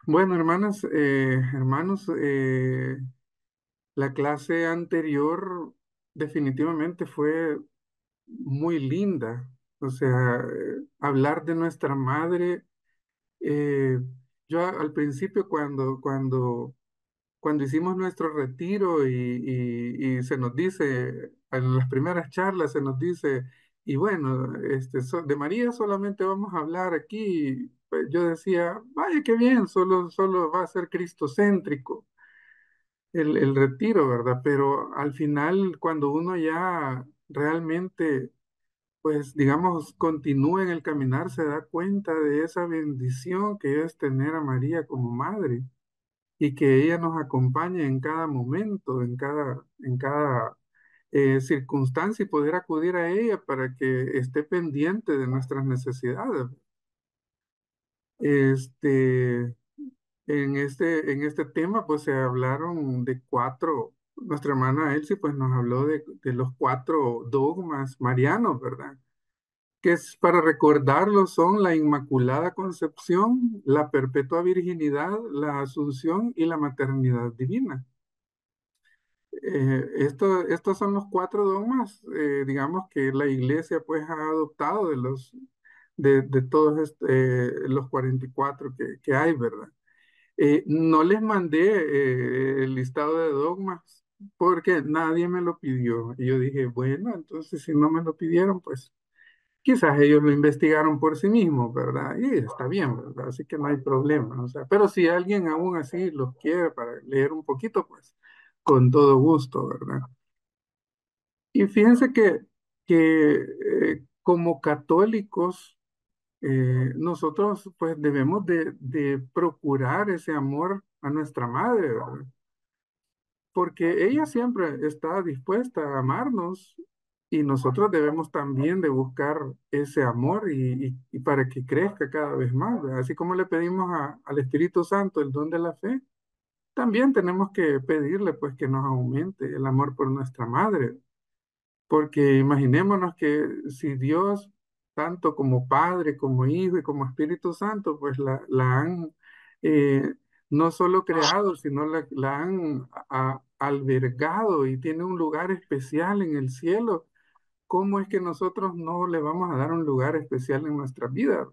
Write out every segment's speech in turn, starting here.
Bueno, hermanas, hermanos, la clase anterior definitivamente fue muy linda. O sea, hablar de nuestra madre, eh, al principio cuando hicimos nuestro retiro y se nos dice, en las primeras charlas se nos dice, y bueno, de María solamente vamos a hablar aquí. Pues yo decía, vaya qué bien, solo va a ser cristocéntrico el retiro, ¿verdad? Pero al final, cuando uno ya realmente, pues digamos, continúa en el caminar, se da cuenta de esa bendición que es tener a María como madre y que ella nos acompañe en cada momento, en cada circunstancia y poder acudir a ella para que esté pendiente de nuestras necesidades. Este, en este tema, pues se hablaron de cuatro, nuestra hermana Elsie, pues nos habló de los cuatro dogmas marianos, ¿verdad? Que es para recordarlos son la Inmaculada Concepción, la Perpetua Virginidad, la Asunción y la Maternidad Divina. Estos son los cuatro dogmas, digamos, que la Iglesia pues ha adoptado de todos los 44 que hay, ¿verdad? No les mandé el listado de dogmas porque nadie me lo pidió. Y yo dije, bueno, entonces si no me lo pidieron, pues quizás ellos lo investigaron por sí mismos, ¿verdad? Y está bien, ¿verdad? Así que no hay problema. O sea, pero si alguien aún así los quiere para leer un poquito, pues con todo gusto, ¿verdad? Y fíjense que como católicos, nosotros pues debemos de procurar ese amor a nuestra madre, ¿verdad? Porque ella siempre está dispuesta a amarnos y nosotros debemos también de buscar ese amor y para que crezca cada vez más, ¿verdad? Así como le pedimos al Espíritu Santo el don de la fe, también tenemos que pedirle pues que nos aumente el amor por nuestra madre. Porque imaginémonos que si Dios, tanto como Padre, como Hijo y como Espíritu Santo, pues la han eh, no solo creado, sino la han albergado y tiene un lugar especial en el cielo, ¿cómo es que nosotros no le vamos a dar un lugar especial en nuestra vida?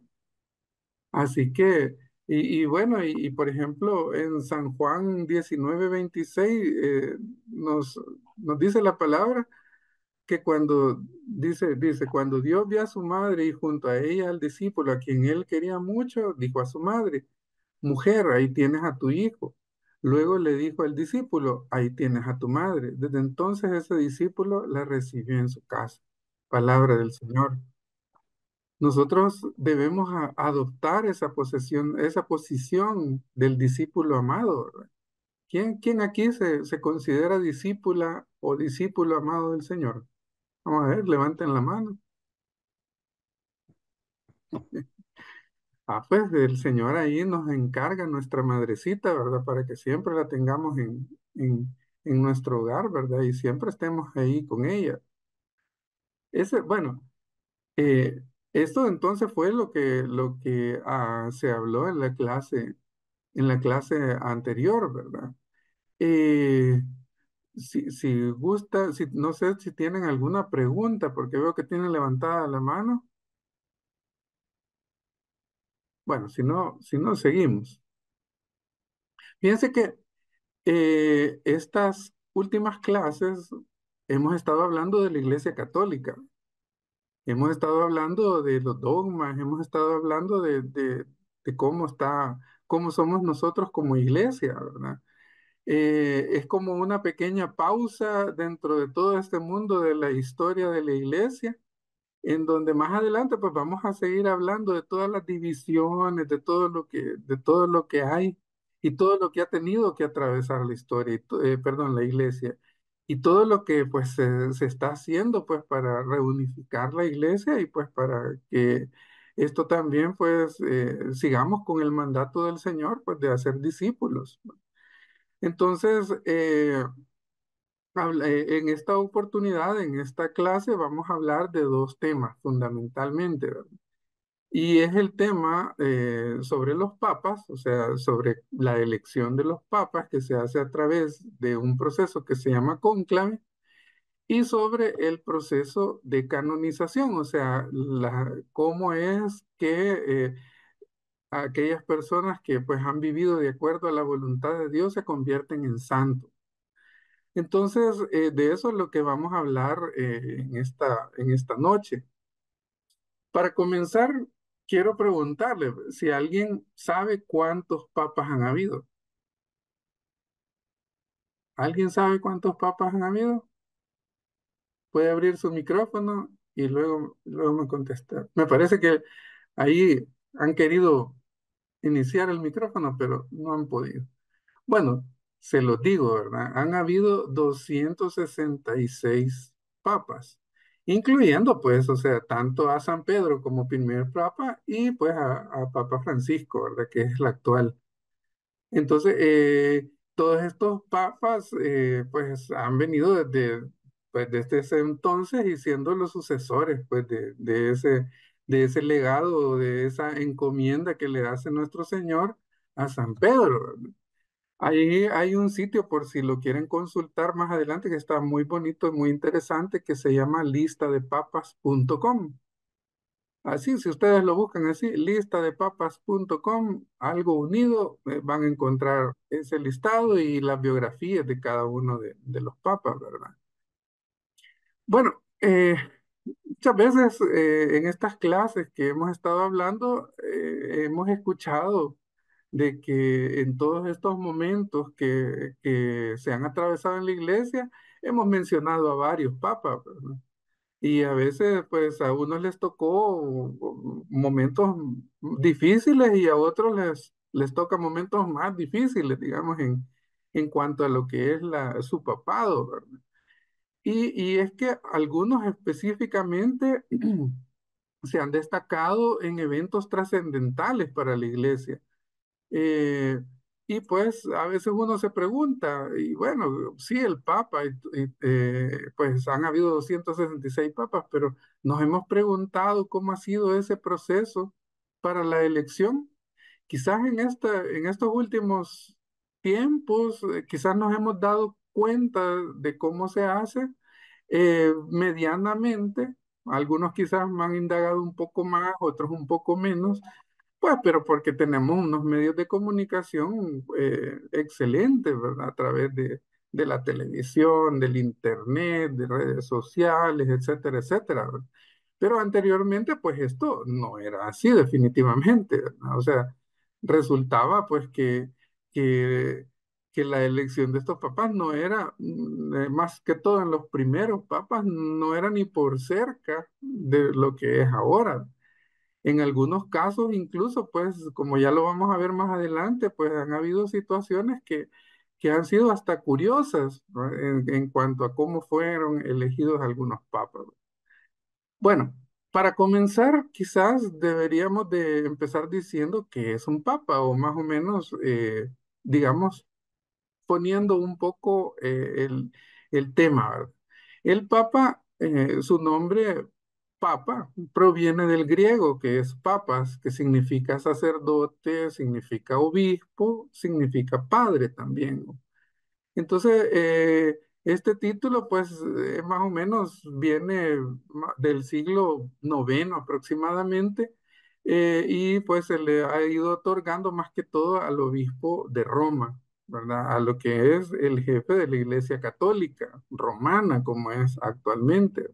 Así que, y bueno, y por ejemplo, en San Juan 19:26 nos dice la palabra que cuando Dios vio a su madre y junto a ella al discípulo a quien él quería mucho, dijo a su madre, mujer, ahí tienes a tu hijo. Luego le dijo al discípulo, ahí tienes a tu madre. Desde entonces ese discípulo la recibió en su casa. Palabra del Señor. Nosotros debemos adoptar esa posición del discípulo amado, ¿verdad? ¿Quién aquí se considera discípula o discípulo amado del Señor? Vamos a ver, levanten la mano. Ah, pues el Señor ahí nos encarga nuestra madrecita, ¿verdad? Para que siempre la tengamos en nuestro hogar, ¿verdad? Y siempre estemos ahí con ella. Bueno, eh, esto entonces fue lo que se habló en la clase anterior, ¿verdad? Eh, si gusta, no sé si tienen alguna pregunta, porque veo que tienen levantada la mano. Bueno, si no, seguimos. Fíjense que estas últimas clases hemos estado hablando de la Iglesia Católica, hemos estado hablando de los dogmas, hemos estado hablando de cómo somos nosotros como iglesia, ¿verdad? Es como una pequeña pausa dentro de todo este mundo de la historia de la iglesia en donde más adelante pues vamos a seguir hablando de todas las divisiones, de todo lo que hay y todo lo que ha tenido que atravesar la historia, perdón, la iglesia, y todo lo que pues se está haciendo pues para reunificar la iglesia y pues para que esto también pues sigamos con el mandato del Señor pues de hacer discípulos. Entonces, en esta oportunidad, en esta clase, vamos a hablar de dos temas fundamentalmente, ¿verdad? Y es el tema sobre los papas, o sea, sobre la elección de los papas que se hace a través de un proceso que se llama cónclave y sobre el proceso de canonización, o sea, cómo es que aquellas personas que pues han vivido de acuerdo a la voluntad de Dios se convierten en santos. Entonces, de eso es lo que vamos a hablar en esta noche. Para comenzar, quiero preguntarle si alguien sabe cuántos papas han habido. ¿Alguien sabe cuántos papas han habido? Puede abrir su micrófono y luego me contestar. Me parece que ahí han querido iniciar el micrófono, pero no han podido. Bueno, se los digo, ¿verdad? Han habido 266 papas, incluyendo, pues, o sea, tanto a San Pedro como primer papa y pues a Papa Francisco, ¿verdad? Que es el actual. Entonces, todos estos papas, pues, han venido pues, desde ese entonces y siendo los sucesores, pues, de ese legado, de esa encomienda que le hace nuestro Señor a San Pedro. Ahí hay un sitio por si lo quieren consultar más adelante que está muy bonito y muy interesante que se llama listadepapas.com. Así, si ustedes lo buscan así, listadepapas.com, algo unido, van a encontrar ese listado y las biografías de cada uno de los papas, ¿verdad? Bueno, muchas veces en estas clases que hemos estado hablando, hemos escuchado de que en todos estos momentos que se han atravesado en la iglesia, hemos mencionado a varios papas, ¿verdad? Y a veces, pues, a unos les tocó momentos difíciles y a otros les toca momentos más difíciles, digamos, en cuanto a lo que es su papado, ¿verdad? Y es que algunos específicamente se han destacado en eventos trascendentales para la iglesia. Eh, y pues a veces uno se pregunta, y bueno, sí, el Papa, pues han habido 266 papas, pero nos hemos preguntado cómo ha sido ese proceso para la elección. Quizás en estos últimos tiempos, quizás nos hemos dado cuenta de cómo se hace medianamente. Algunos quizás me han indagado un poco más, otros un poco menos, pues, pero porque tenemos unos medios de comunicación excelentes, ¿verdad? A través de la televisión, del internet, de redes sociales, etcétera, etcétera, ¿verdad? Pero anteriormente, pues esto no era así definitivamente, ¿verdad? O sea, resultaba pues que, que la elección de estos papas no era, más que todo en los primeros papas, no era ni por cerca de lo que es ahora. En algunos casos, incluso, pues, como ya lo vamos a ver más adelante, pues han habido situaciones que han sido hasta curiosas, ¿no? En cuanto a cómo fueron elegidos algunos papas. Bueno, para comenzar, quizás deberíamos de empezar diciendo que es un papa, o más o menos, digamos, poniendo un poco el tema, ¿verdad? El Papa, su nombre Papa, proviene del griego, que es papas, que significa sacerdote, significa obispo, significa padre también, ¿no? Entonces, este título, pues, más o menos viene del siglo noveno aproximadamente, y pues se le ha ido otorgando más que todo al obispo de Roma, ¿verdad? A lo que es el jefe de la Iglesia Católica Romana, como es actualmente.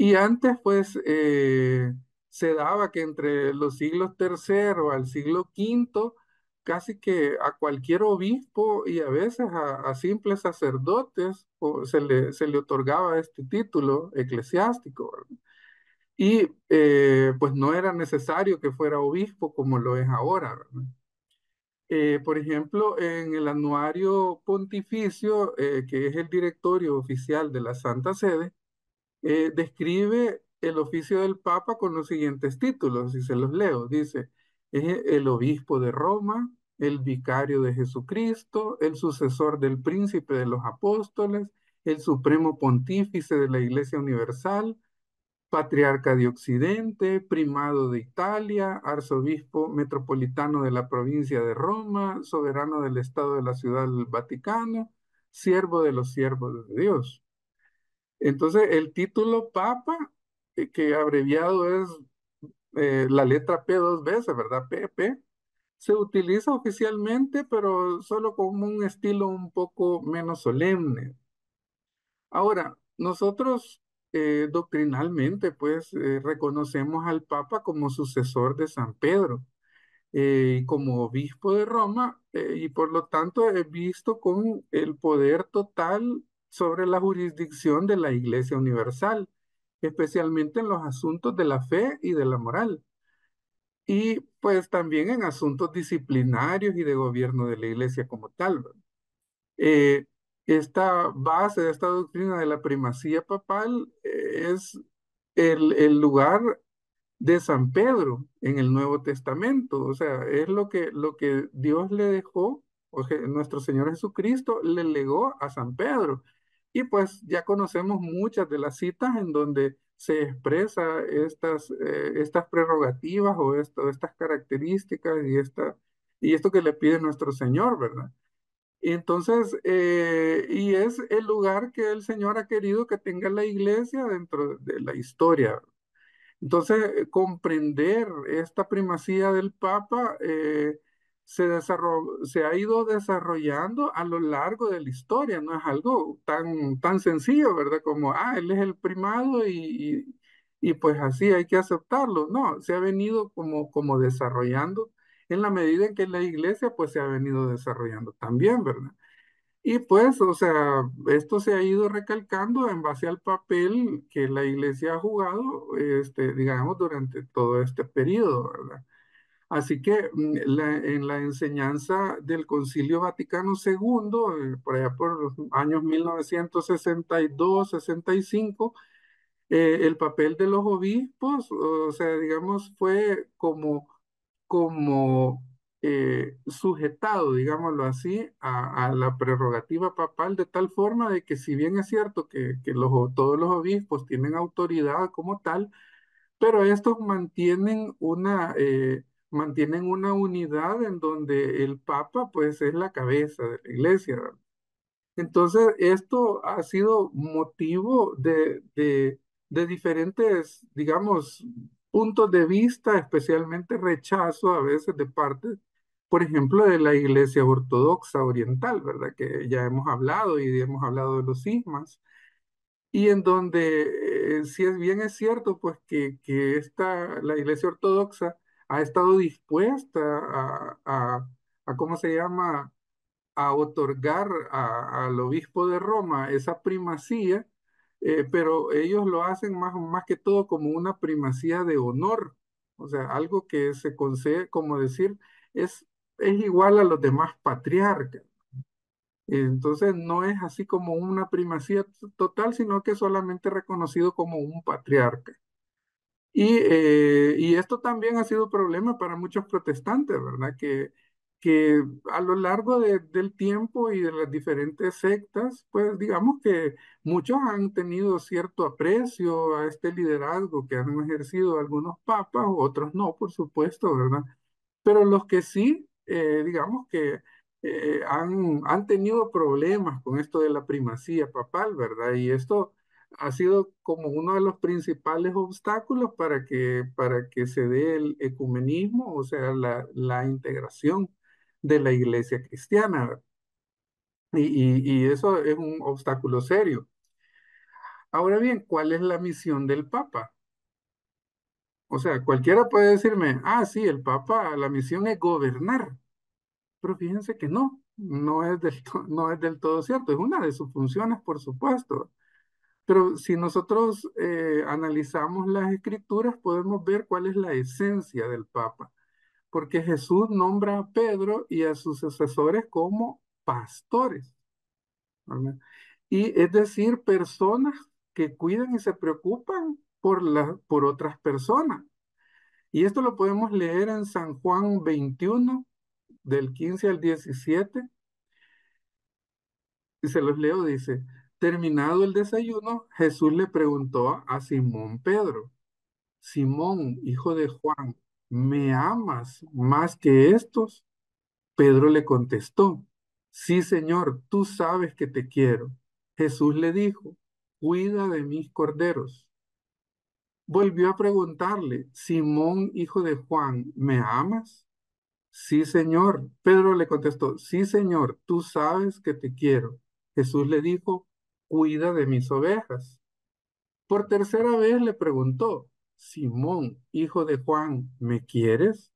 Y antes, pues, se daba que entre los siglos tercero al siglo quinto, casi que a cualquier obispo y a veces a simples sacerdotes se le otorgaba este título eclesiástico, ¿verdad? Y pues no era necesario que fuera obispo como lo es ahora, ¿verdad? Por ejemplo, en el anuario pontificio, que es el directorio oficial de la Santa Sede, describe el oficio del Papa con los siguientes títulos, y se los leo. Dice, es el obispo de Roma, el vicario de Jesucristo, el sucesor del príncipe de los apóstoles, el supremo pontífice de la Iglesia Universal, patriarca de Occidente, primado de Italia, arzobispo metropolitano de la provincia de Roma, soberano del Estado de la Ciudad del Vaticano, siervo de los siervos de Dios. Entonces, el título Papa, que abreviado es la letra P dos veces, ¿verdad? PP, se utiliza oficialmente, pero solo como un estilo un poco menos solemne. Ahora, nosotros doctrinalmente, pues, reconocemos al Papa como sucesor de San Pedro y como obispo de Roma, y por lo tanto es visto con el poder total sobre la jurisdicción de la Iglesia Universal, especialmente en los asuntos de la fe y de la moral, y pues también en asuntos disciplinarios y de gobierno de la Iglesia como tal, ¿verdad? Eh, esta base de esta doctrina de la primacía papal es el lugar de San Pedro en el Nuevo Testamento. O sea, es lo que Dios le dejó, nuestro Señor Jesucristo le legó a San Pedro. Y pues ya conocemos muchas de las citas en donde se expresa estas prerrogativas o estas características y esto que le pide nuestro Señor, ¿verdad? Y entonces, y es el lugar que el Señor ha querido que tenga la iglesia dentro de la historia. Entonces, comprender esta primacía del Papa se ha ido desarrollando a lo largo de la historia, no es algo tan sencillo, ¿verdad? Como, él es el primado y pues así hay que aceptarlo. No, se ha venido como desarrollando en la medida en que la iglesia pues se ha venido desarrollando también, ¿verdad? Y pues, o sea, esto se ha ido recalcando en base al papel que la iglesia ha jugado, digamos, durante todo este periodo, ¿verdad? Así que en la enseñanza del Concilio Vaticano II, por allá por los años 1962-65, el papel de los obispos, o sea, digamos, fue como sujetado, digámoslo así, a la prerrogativa papal de tal forma de que si bien es cierto que todos los obispos tienen autoridad como tal, pero estos mantienen una unidad en donde el papa pues es la cabeza de la iglesia, ¿verdad? Entonces, esto ha sido motivo de diferentes, digamos, puntos de vista, especialmente rechazo a veces de parte, por ejemplo, de la Iglesia Ortodoxa Oriental, ¿verdad? Que ya hemos hablado y hemos hablado de los cismas, y en donde, si es bien es cierto, pues la Iglesia Ortodoxa ha estado dispuesta ¿cómo se llama? A otorgar al obispo de Roma esa primacía, pero ellos lo hacen más que todo como una primacía de honor, o sea, algo que se concede, como decir, es igual a los demás patriarcas. Entonces no es así como una primacía total, sino que es solamente reconocido como un patriarca. Y esto también ha sido problema para muchos protestantes, ¿verdad? Que a lo largo del tiempo y de las diferentes sectas, pues digamos que muchos han tenido cierto aprecio a este liderazgo que han ejercido algunos papas, otros no, por supuesto, ¿verdad? Pero los que sí, digamos que han tenido problemas con esto de la primacía papal, ¿verdad? Y esto ha sido como uno de los principales obstáculos para que se dé el ecumenismo, o sea, la integración de la iglesia cristiana, ¿verdad? Y eso es un obstáculo serio. Ahora bien, ¿cuál es la misión del Papa? O sea, cualquiera puede decirme, sí, el Papa, la misión es gobernar. Pero fíjense que no es del todo cierto. Es una de sus funciones, por supuesto. Pero si nosotros analizamos las escrituras, podemos ver cuál es la esencia del Papa. Porque Jesús nombra a Pedro y a sus sucesores como pastores, ¿verdad? Y es decir, personas que cuidan y se preocupan por otras personas. Y esto lo podemos leer en San Juan 21 del 15 al 17. Y se los leo, dice, Terminado el desayuno, Jesús le preguntó a Simón Pedro, Simón, hijo de Juan, ¿me amas más que estos? Pedro le contestó, sí, Señor, tú sabes que te quiero. Jesús le dijo, cuida de mis corderos. Volvió a preguntarle, Simón, hijo de Juan, ¿me amas? Sí, Señor. Pedro le contestó, sí, Señor, tú sabes que te quiero. Jesús le dijo, cuida de mis ovejas. Por tercera vez le preguntó, Simón, hijo de Juan, ¿me quieres?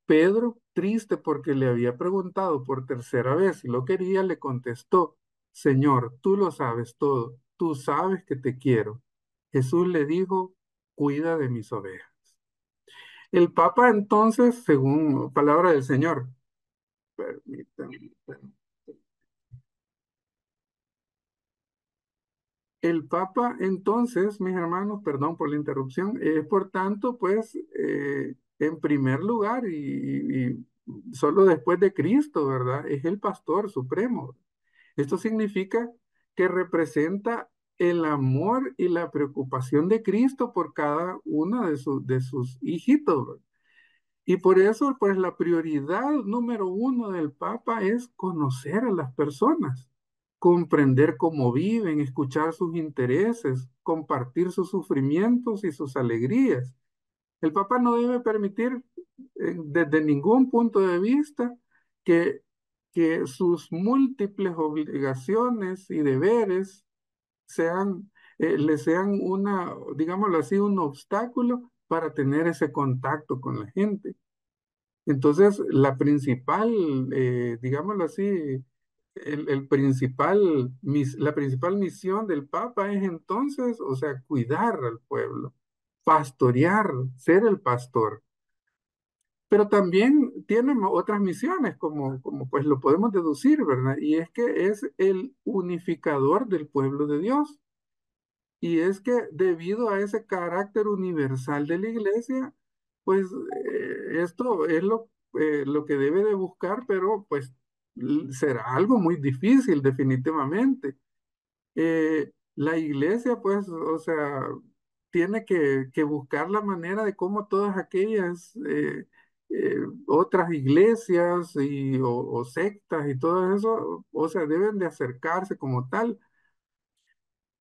Pedro, triste porque le había preguntado por tercera vez si lo quería, le contestó, Señor, tú lo sabes todo, tú sabes que te quiero. Jesús le dijo, cuida de mis ovejas. El Papa entonces, según palabra del Señor, permítanme, el Papa entonces, mis hermanos, perdón por la interrupción, es por tanto, pues, en primer lugar y solo después de Cristo, ¿verdad? Es el pastor supremo. Esto significa que representa el amor y la preocupación de Cristo por cada uno de sus hijitos, ¿verdad? Y por eso, pues la prioridad número uno del Papa es conocer a las personas, comprender cómo viven, escuchar sus intereses, compartir sus sufrimientos y sus alegrías. El Papa no debe permitir, desde ningún punto de vista, que, que sus múltiples obligaciones y deberes le sean digámoslo así, un obstáculo para tener ese contacto con la gente. Entonces, digámoslo así, la principal misión del Papa es entonces, o sea, cuidar al pueblo, pastorear, ser el pastor. Pero también tiene otras misiones, como pues lo podemos deducir, ¿verdad? Y es que es el unificador del pueblo de Dios. Y es que debido a ese carácter universal de la iglesia, pues esto es lo que debe de buscar, pero pues será algo muy difícil definitivamente. La iglesia, pues, o sea, tiene que buscar la manera de cómo todas aquellas otras iglesias o sectas y todo eso, o sea, deben de acercarse como tal.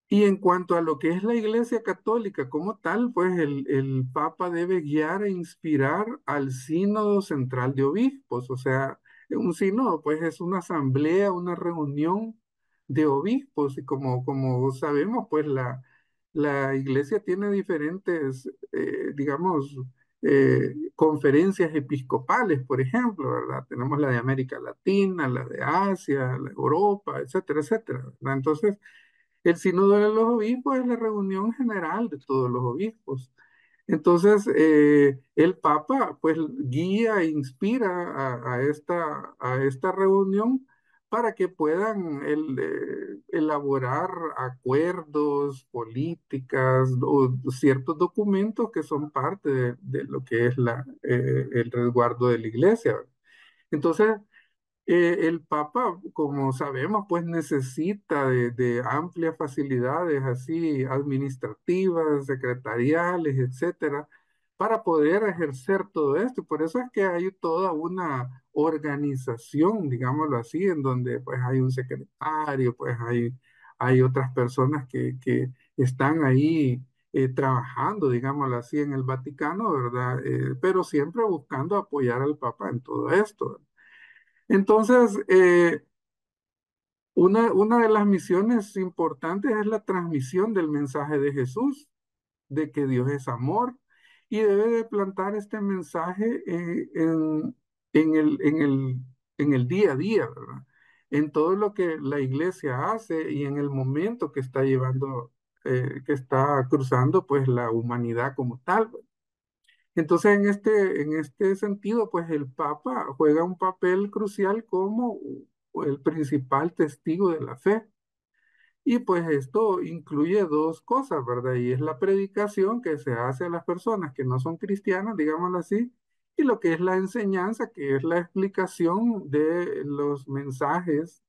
Y en cuanto a lo que es la Iglesia Católica como tal, pues el Papa debe guiar e inspirar al Sínodo Central de Obispos. O sea, un sínodo pues es una asamblea, una reunión de obispos. Y como sabemos, pues la Iglesia tiene diferentes, digamos, conferencias episcopales, por ejemplo, ¿verdad? Tenemos la de América Latina, la de Asia, la de Europa, etcétera, etcétera, ¿verdad? Entonces, el sínodo de los obispos es la reunión general de todos los obispos. Entonces, el Papa pues guía e inspira a esta reunión para que puedan elaborar acuerdos, políticas o ciertos documentos que son parte de lo que es el resguardo de la iglesia. Entonces, el Papa, como sabemos, pues necesita de amplias facilidades así administrativas, secretariales, etcétera, para poder ejercer todo esto. Y por eso es que hay toda una organización, digámoslo así, en donde pues hay un secretario, pues hay otras personas que están ahí trabajando, digámoslo así, en el Vaticano, ¿verdad? Pero siempre buscando apoyar al Papa en todo esto. Entonces, una de las misiones importantes es la transmisión del mensaje de Jesús, de que Dios es amor, y debe de plantar este mensaje en el día a día, ¿verdad? En todo lo que la iglesia hace y en el momento que está cruzando, pues la humanidad como tal. Entonces, en este sentido, pues el Papa juega un papel crucial como el principal testigo de la fe. Y pues esto incluye dos cosas, ¿verdad? Y es la predicación que se hace a las personas que no son cristianas, digámoslo así, y lo que es la enseñanza, que es la explicación de los mensajes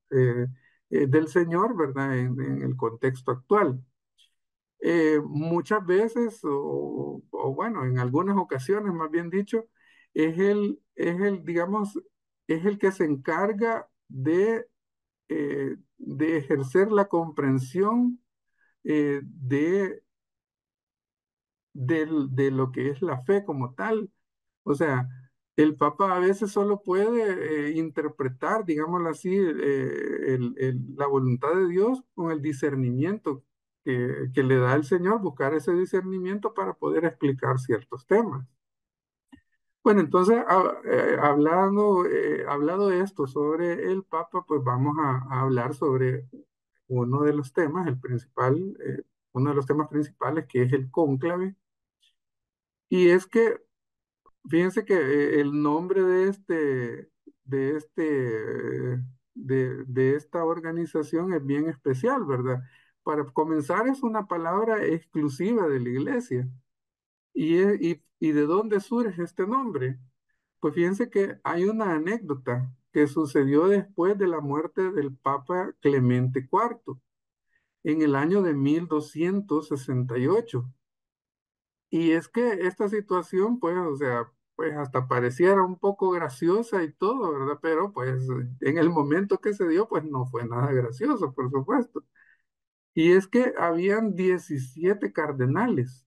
del Señor, ¿verdad? En el contexto actual. Muchas veces, o bueno, en algunas ocasiones, más bien dicho, digamos, es el que se encarga de ejercer la comprensión de lo que es la fe como tal. O sea, el Papa a veces solo puede interpretar, digámoslo así, la voluntad de Dios con el discernimiento que le da el Señor, buscar ese discernimiento para poder explicar ciertos temas. Bueno, entonces, hablado esto sobre el Papa, pues vamos a hablar sobre uno de los temas, el principal, uno de los temas principales, que es el cónclave. Y es que, fíjense que el nombre de este, de esta organización es bien especial, ¿verdad? Para comenzar, es una palabra exclusiva de la iglesia. ¿Y de dónde surge este nombre? Pues fíjense que hay una anécdota que sucedió después de la muerte del Papa Clemente IV en el año de 1268. Y es que esta situación, pues, o sea, pues hasta pareciera un poco graciosa y todo, ¿verdad? Pero pues en el momento que se dio, pues no fue nada gracioso, por supuesto. Y es que habían 17 cardenales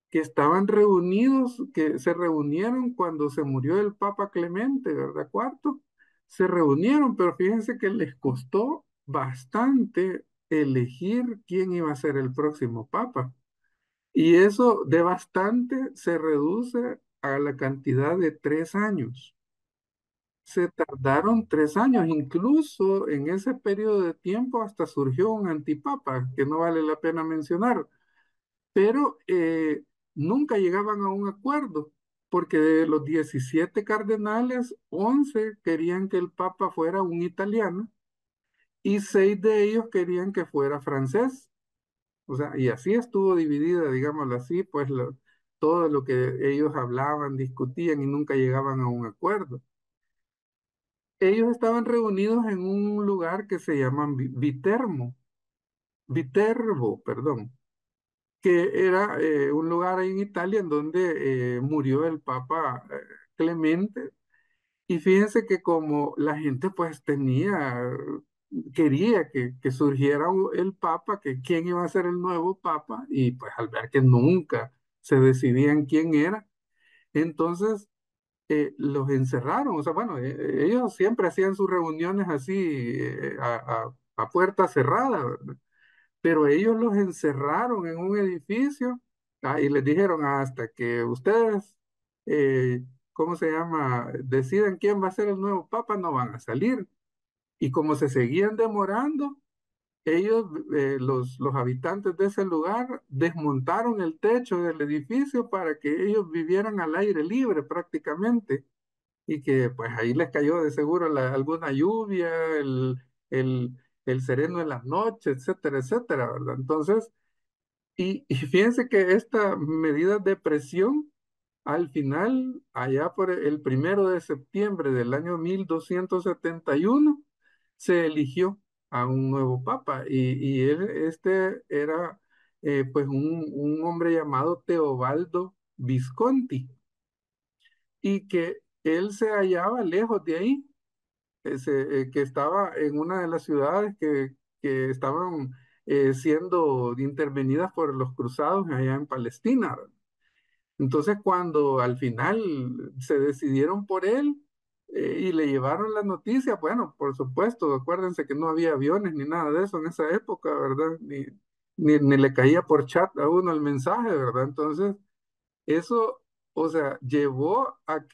que estaban reunidos, que se reunieron cuando se murió el Papa Clemente, ¿verdad? Cuarto, se reunieron, pero fíjense que les costó bastante elegir quién iba a ser el próximo Papa. Y eso de bastante se reduce a la cantidad de 3 años. Se tardaron 3 años, incluso en ese periodo de tiempo hasta surgió un antipapa, que no vale la pena mencionar, pero nunca llegaban a un acuerdo, porque de los 17 cardenales, 11 querían que el papa fuera un italiano y 6 de ellos querían que fuera francés. O sea, y así estuvo dividida, digámoslo así, pues todo lo que ellos hablaban, discutían y nunca llegaban a un acuerdo. Ellos estaban reunidos en un lugar que se llama Viterbo, perdón, que era un lugar ahí en Italia en donde murió el Papa Clemente. Y fíjense que como la gente pues quería que surgiera el Papa, que quién iba a ser el nuevo Papa, y pues al ver que nunca se decidían quién era, entonces los encerraron. O sea, bueno, ellos siempre hacían sus reuniones así a puerta cerrada, ¿verdad? Pero ellos los encerraron en un edificio, y les dijeron hasta que ustedes, eh, ¿cómo se llama?, decidan quién va a ser el nuevo papa, no van a salir. Y como se seguían demorando, ellos, los habitantes de ese lugar, desmontaron el techo del edificio para que ellos vivieran al aire libre prácticamente y que pues ahí les cayó de seguro alguna lluvia, el, el sereno en las noches, etcétera, etcétera, ¿verdad? Entonces, y fíjense que esta medida de presión, al final, allá por el 1 de septiembre del año 1271 se eligió a un nuevo papa y este era pues un hombre llamado Teobaldo Visconti y que él se hallaba lejos de ahí, que estaba en una de las ciudades que estaban siendo intervenidas por los cruzados allá en Palestina, ¿verdad? Entonces, cuando al final se decidieron por él y le llevaron la noticia, bueno, por supuesto, acuérdense que no había aviones ni nada de eso en esa época, ¿verdad? Ni le caía por chat a uno el mensaje, ¿verdad? Entonces, eso, o sea, llevó a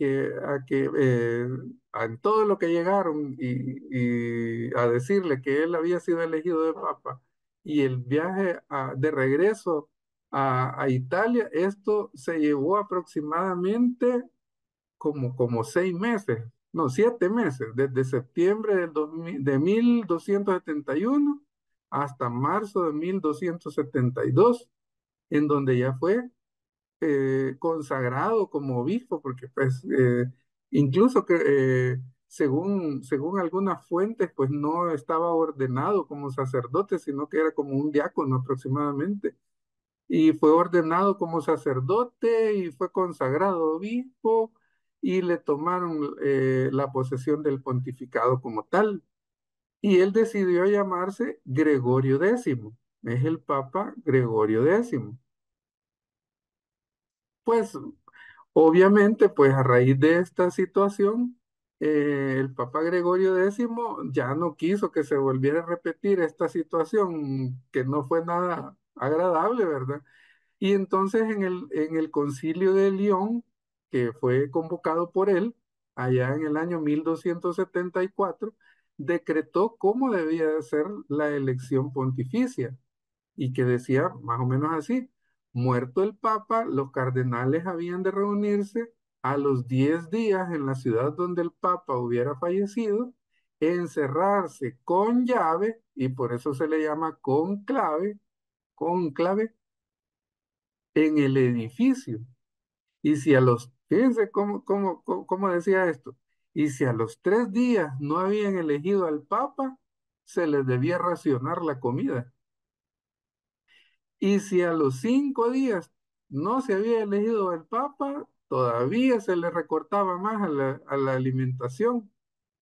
todo lo que llegaron y a decirle que él había sido elegido de papa y el viaje de regreso a Italia, esto se llevó aproximadamente como 6 meses, no, 7 meses, desde septiembre de 1271 hasta marzo de 1272, en donde ya fue consagrado como obispo, porque pues incluso que según algunas fuentes, pues no estaba ordenado como sacerdote, sino que era como un diácono aproximadamente. Y fue ordenado como sacerdote y fue consagrado obispo y le tomaron la posesión del pontificado como tal. Y él decidió llamarse Gregorio X. Es el Papa Gregorio X. Pues obviamente, pues a raíz de esta situación, el Papa Gregorio X ya no quiso que se volviera a repetir esta situación que no fue nada agradable, ¿verdad? Y entonces en el concilio de León, que fue convocado por él, allá en el año 1274, decretó cómo debía de ser la elección pontificia y que decía más o menos así: muerto el Papa, los cardenales habían de reunirse a los 10 días en la ciudad donde el Papa hubiera fallecido, encerrarse con llave, y por eso se le llama conclave, en el edificio. Y si a los, fíjense cómo decía esto, y si a los 3 días no habían elegido al Papa, se les debía racionar la comida. Y si a los 5 días no se había elegido el Papa, todavía se le recortaba más a la alimentación.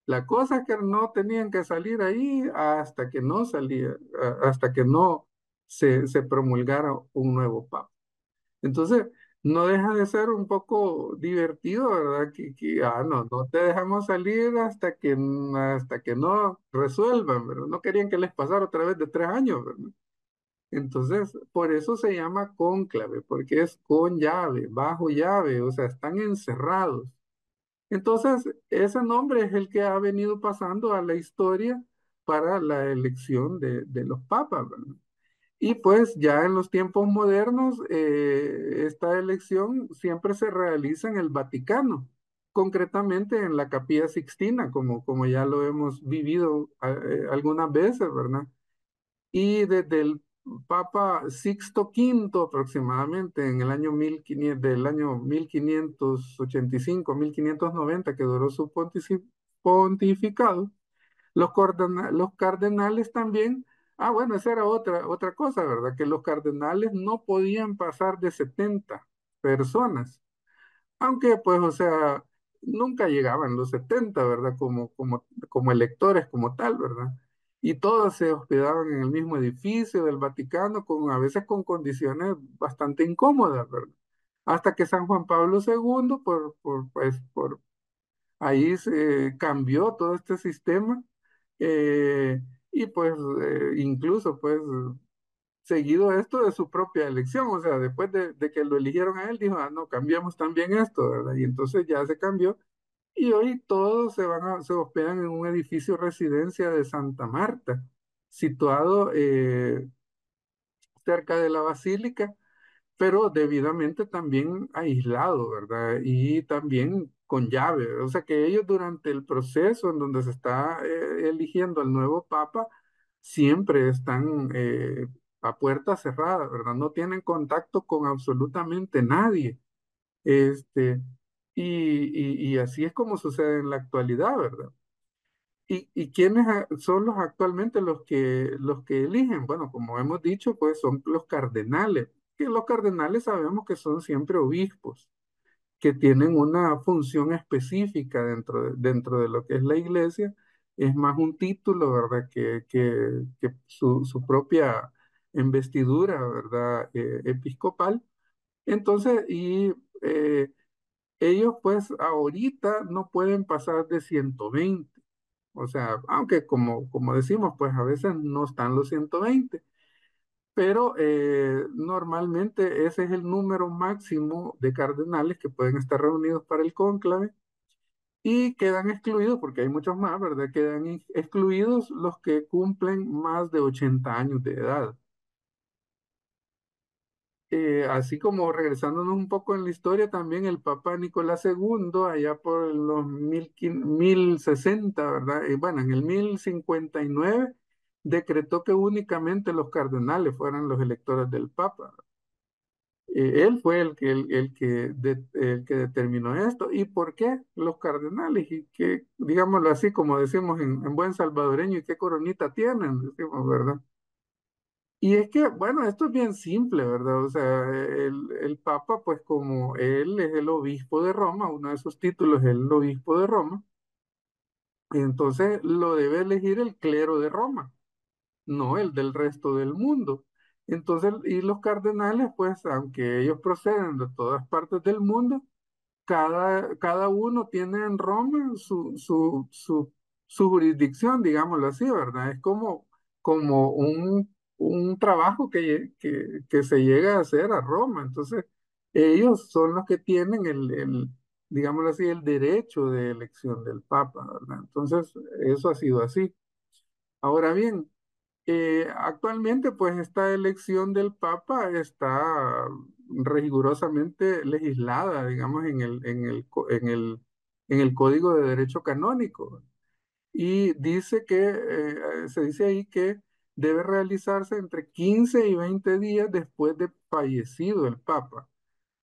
La cosa es que no tenían que salir ahí hasta que no salía, hasta que no se promulgara un nuevo Papa. Entonces, no deja de ser un poco divertido, ¿verdad? No te dejamos salir hasta que no resuelvan, ¿verdad? No querían que les pasara otra vez de 3 años, ¿verdad? Entonces, por eso se llama cónclave, porque es con llave, bajo llave, o sea, están encerrados. Entonces, ese nombre es el que ha venido pasando a la historia para la elección de los papas, ¿verdad? Y pues ya en los tiempos modernos, esta elección siempre se realiza en el Vaticano, concretamente en la Capilla Sixtina, como ya lo hemos vivido algunas veces, ¿verdad? Y desde el Papa Sixto V aproximadamente, en el año 1500, del año 1585, 1590, que duró su pontificado, los cardenales también, bueno, esa era otra cosa, ¿verdad? Que los cardenales no podían pasar de 70 personas, aunque pues, o sea, nunca llegaban los 70, ¿verdad? Como electores, como tal, ¿verdad? Y todos se hospedaban en el mismo edificio del Vaticano, a veces con condiciones bastante incómodas, ¿verdad? Hasta que San Juan Pablo II, por ahí se cambió todo este sistema, eh, y pues incluso pues seguido esto de su propia elección, o sea, después de que lo eligieron a él, dijo, no, cambiamos también esto, ¿verdad? Y entonces ya se cambió y hoy todos se hospedan en un edificio residencia de Santa Marta, situado cerca de la basílica, pero debidamente también aislado, ¿verdad? Y también con llave. O sea que ellos durante el proceso en donde se está eligiendo al nuevo papa, siempre están a puerta cerrada, ¿verdad? No tienen contacto con absolutamente nadie. Este, y así es como sucede en la actualidad, ¿verdad? ¿Y quiénes son actualmente los que eligen? Bueno, como hemos dicho, pues son los cardenales, que los cardenales sabemos que son siempre obispos, que tienen una función específica dentro de lo que es la iglesia. Es más un título, ¿verdad? Que su propia investidura, ¿verdad? Episcopal. Entonces, eh, ellos pues ahorita no pueden pasar de 120. O sea, aunque como decimos, pues a veces no están los 120, pero normalmente ese es el número máximo de cardenales que pueden estar reunidos para el cónclave, y quedan excluidos, porque hay muchos más, ¿verdad? Quedan excluidos los que cumplen más de 80 años de edad. Así como regresándonos un poco en la historia, también el Papa Nicolás II, allá por los 1060, ¿verdad? Bueno, en el 1059 decretó que únicamente los cardenales fueran los electores del Papa. Él fue el que determinó esto. ¿Y por qué los cardenales? Y qué, digámoslo así, como decimos en buen salvadoreño, ¿y qué coronita tienen? Decimos, ¿verdad? Y es que, bueno, esto es bien simple, ¿verdad? O sea, el Papa, pues como él es el obispo de Roma, uno de sus títulos es el obispo de Roma, entonces lo debe elegir el clero de Roma, no el del resto del mundo. Entonces, y los cardenales, pues, aunque ellos proceden de todas partes del mundo, cada uno tiene en Roma su jurisdicción, digámoslo así, ¿verdad? Es como un trabajo que se llega a hacer a Roma. Entonces, ellos son los que tienen digámoslo así, el derecho de elección del Papa, ¿verdad? Entonces, eso ha sido así. Ahora bien, actualmente, pues esta elección del Papa está rigurosamente legislada, digamos, en el Código de Derecho Canónico. Y dice se dice ahí que debe realizarse entre 15 y 20 días después de fallecido el Papa.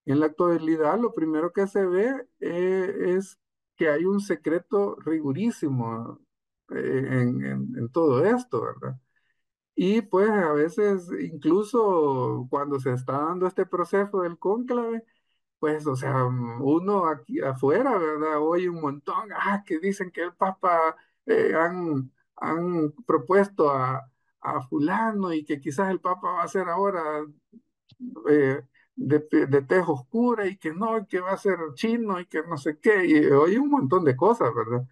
En la actualidad, lo primero que se ve es que hay un secreto rigurísimo en todo esto, ¿verdad? Y pues a veces, incluso cuando se está dando este proceso del cónclave, pues, o sea, uno aquí afuera, ¿verdad? Oye un montón, que dicen que el Papa han propuesto a fulano y que quizás el Papa va a ser ahora de tez oscura y que no, que va a ser chino y que no sé qué, y oye un montón de cosas, ¿verdad?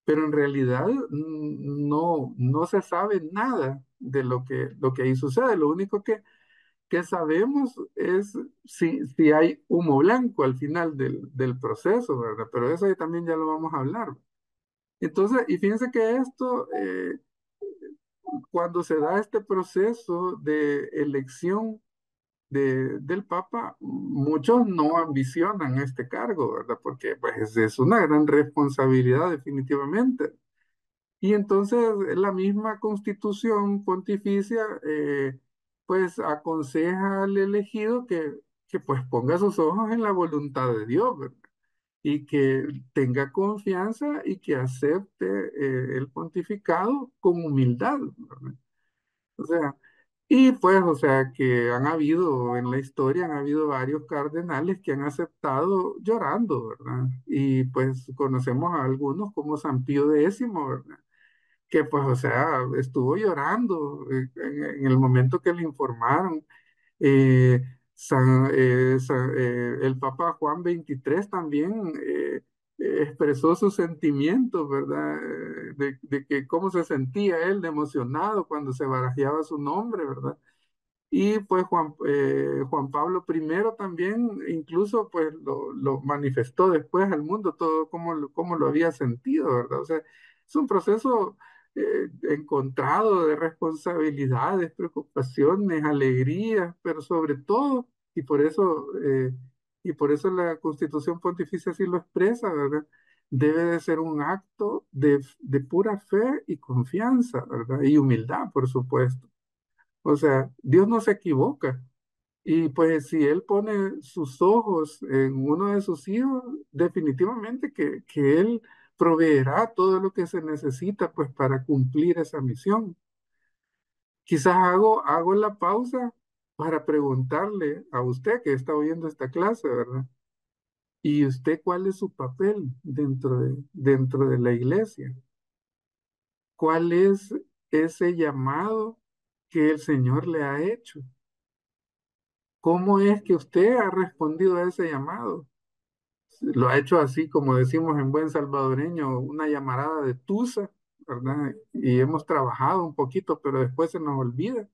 Pero en realidad no se sabe nada de lo que ahí sucede. Lo único que sabemos es si hay humo blanco al final del proceso, ¿verdad? Pero eso también ya lo vamos a hablar. Entonces, y fíjense que esto, cuando se da este proceso de elección del Papa, muchos no ambicionan este cargo, ¿verdad? Porque pues es una gran responsabilidad definitivamente. Y entonces la misma Constitución pontificia pues aconseja al elegido que pues ponga sus ojos en la voluntad de Dios, ¿verdad? Y que tenga confianza y que acepte el pontificado con humildad, ¿verdad? O sea, y pues, o sea, que han habido en la historia, han habido varios cardenales que han aceptado llorando, ¿verdad? Y pues conocemos a algunos como San Pío X, ¿verdad? Que pues, o sea, estuvo llorando en el momento que le informaron. El Papa Juan XXIII también expresó sus sentimientos, ¿verdad? De que cómo se sentía él de emocionado cuando se barajeaba su nombre, ¿verdad? Y pues Juan Pablo I también incluso pues lo manifestó después al mundo todo como lo había sentido, ¿verdad? O sea, es un proceso encontrado de responsabilidades, preocupaciones, alegrías, pero sobre todo, y por eso la Constitución Pontificia así lo expresa, ¿verdad? Debe de ser un acto de pura fe y confianza, ¿verdad? Y humildad, por supuesto. O sea, Dios no se equivoca. Y pues si Él pone sus ojos en uno de sus hijos, definitivamente que Él proveerá todo lo que se necesita pues para cumplir esa misión. Quizás hago la pausa para preguntarle a usted que está oyendo esta clase, ¿verdad? ¿Y usted cuál es su papel dentro de la iglesia? ¿Cuál es ese llamado que el Señor le ha hecho? ¿Cómo es que usted ha respondido a ese llamado? Lo ha hecho así, como decimos en buen salvadoreño, una llamarada de tusa, ¿verdad? Y hemos trabajado un poquito, pero después se nos olvida.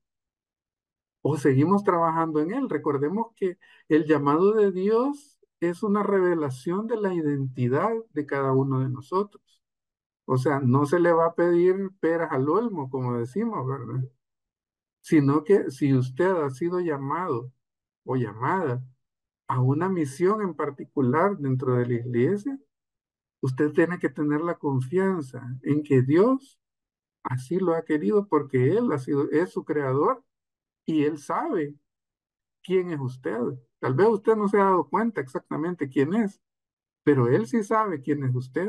O seguimos trabajando en él. Recordemos que el llamado de Dios es una revelación de la identidad de cada uno de nosotros. O sea, no se le va a pedir peras al olmo, como decimos, ¿verdad? Sino que si usted ha sido llamado o llamada a una misión en particular dentro de la iglesia, usted tiene que tener la confianza en que Dios así lo ha querido porque Él es su creador y Él sabe quién es usted. Tal vez usted no se ha dado cuenta exactamente quién es, pero Él sí sabe quién es usted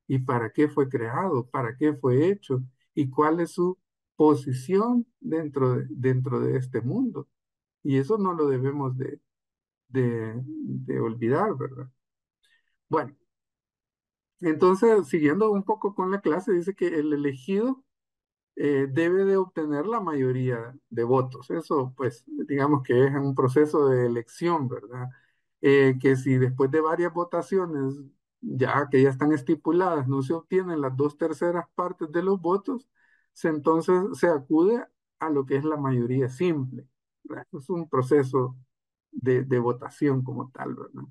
y para qué fue creado, para qué fue hecho y cuál es su posición dentro de este mundo. Y eso no lo debemos de olvidar, ¿verdad? Bueno, entonces, siguiendo un poco con la clase, dice que el elegido debe de obtener la mayoría de votos. Eso, pues, digamos que es un proceso de elección, ¿verdad? Que si después de varias votaciones, ya que ya están estipuladas, no se obtienen las dos terceras partes de los votos, entonces se acude a lo que es la mayoría simple, ¿verdad? Es un proceso de votación como tal, ¿verdad?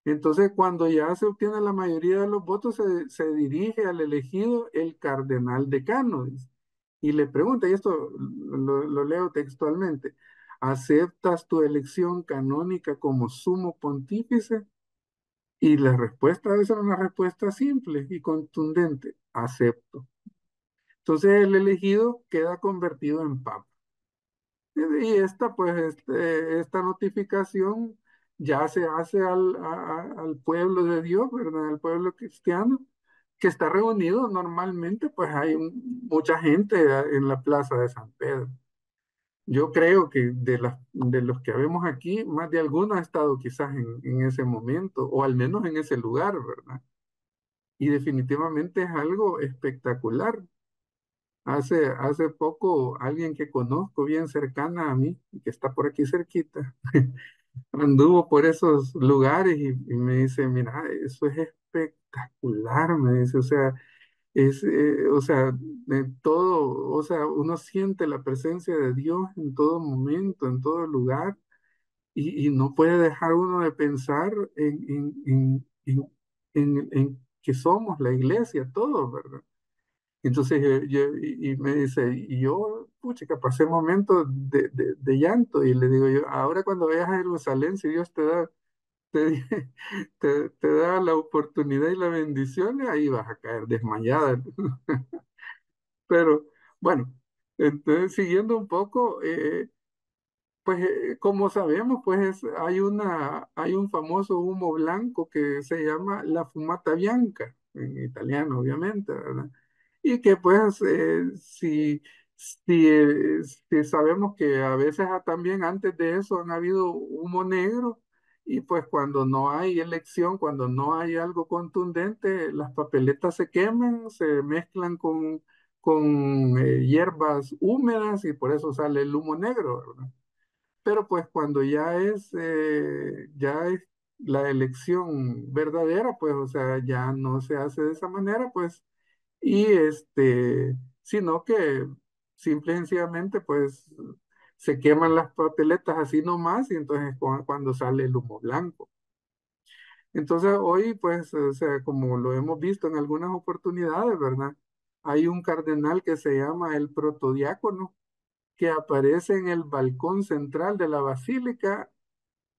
Entonces, cuando ya se obtiene la mayoría de los votos, se dirige al elegido el cardenal decano, dice, y le pregunta, y esto lo leo textualmente, ¿aceptas tu elección canónica como sumo pontífice? Y la respuesta es una respuesta simple y contundente, acepto. Entonces el elegido queda convertido en papa. Y esta, pues, esta notificación ya se hace al pueblo de Dios, ¿verdad? Al pueblo cristiano, que está reunido normalmente, pues hay mucha gente en la plaza de San Pedro. Yo creo que de los que vemos aquí, más de alguno ha estado quizás en ese momento, o al menos en ese lugar, ¿verdad? Y definitivamente es algo espectacular. Hace poco, alguien que conozco bien cercana a mí, y que está por aquí cerquita, anduvo por esos lugares y me dice, mira, eso es espectacular, me dice, o sea, o sea, de todo, o sea, uno siente la presencia de Dios en todo momento, en todo lugar, y no puede dejar uno de pensar en que somos la iglesia, todos, ¿verdad? Entonces y me dice, y yo, pucha, pasé momentos de llanto y le digo yo, ahora cuando vayas a Jerusalén, si Dios te, te da la oportunidad y la bendición, ahí vas a caer desmayada. Pero bueno, entonces siguiendo un poco, pues como sabemos, pues hay un famoso humo blanco que se llama la fumata bianca, en italiano obviamente, ¿verdad? Y que pues si sabemos que a veces también antes de eso han habido humo negro y pues cuando no hay elección, cuando no hay algo contundente, las papeletas se queman, se mezclan con hierbas húmedas y por eso sale el humo negro, ¿verdad? Pero pues cuando ya es la elección verdadera, pues, o sea, ya no se hace de esa manera, pues, y sino que simple y sencillamente, pues, se queman las papeletas así nomás y entonces cuando sale el humo blanco. Entonces hoy, pues, o sea, como lo hemos visto en algunas oportunidades, ¿verdad? Hay un cardenal que se llama el protodiácono que aparece en el balcón central de la basílica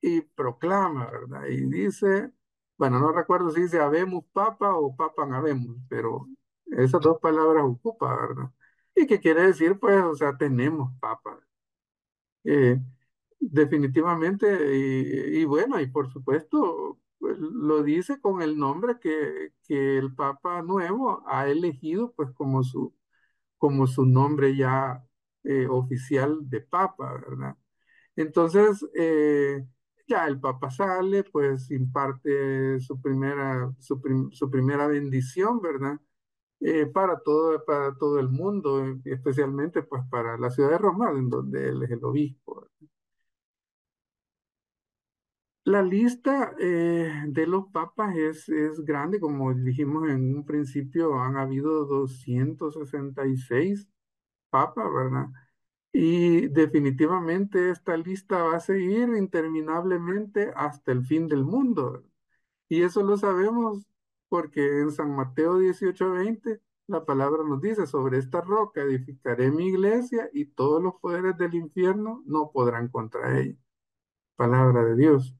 y proclama, ¿verdad? Y dice, bueno, no recuerdo si dice habemos papa o papan habemos, pero esas dos palabras ocupa, ¿verdad? Y qué quiere decir, pues, o sea, tenemos papa. Eh, definitivamente, y bueno, y por supuesto, pues, lo dice con el nombre que el papa nuevo ha elegido, pues, como su nombre ya oficial de papa, ¿verdad? Entonces, ya el Papa sale, pues imparte su primera bendición, ¿verdad? Para todo el mundo, especialmente pues para la ciudad de Roma, en donde él es el obispo. La lista de los papas es grande, como dijimos en un principio, han habido 266 papas, ¿verdad? Y definitivamente esta lista va a seguir interminablemente hasta el fin del mundo. Y eso lo sabemos porque en San Mateo 18:20 la palabra nos dice, sobre esta roca edificaré mi iglesia y todos los poderes del infierno no podrán contra ella. Palabra de Dios.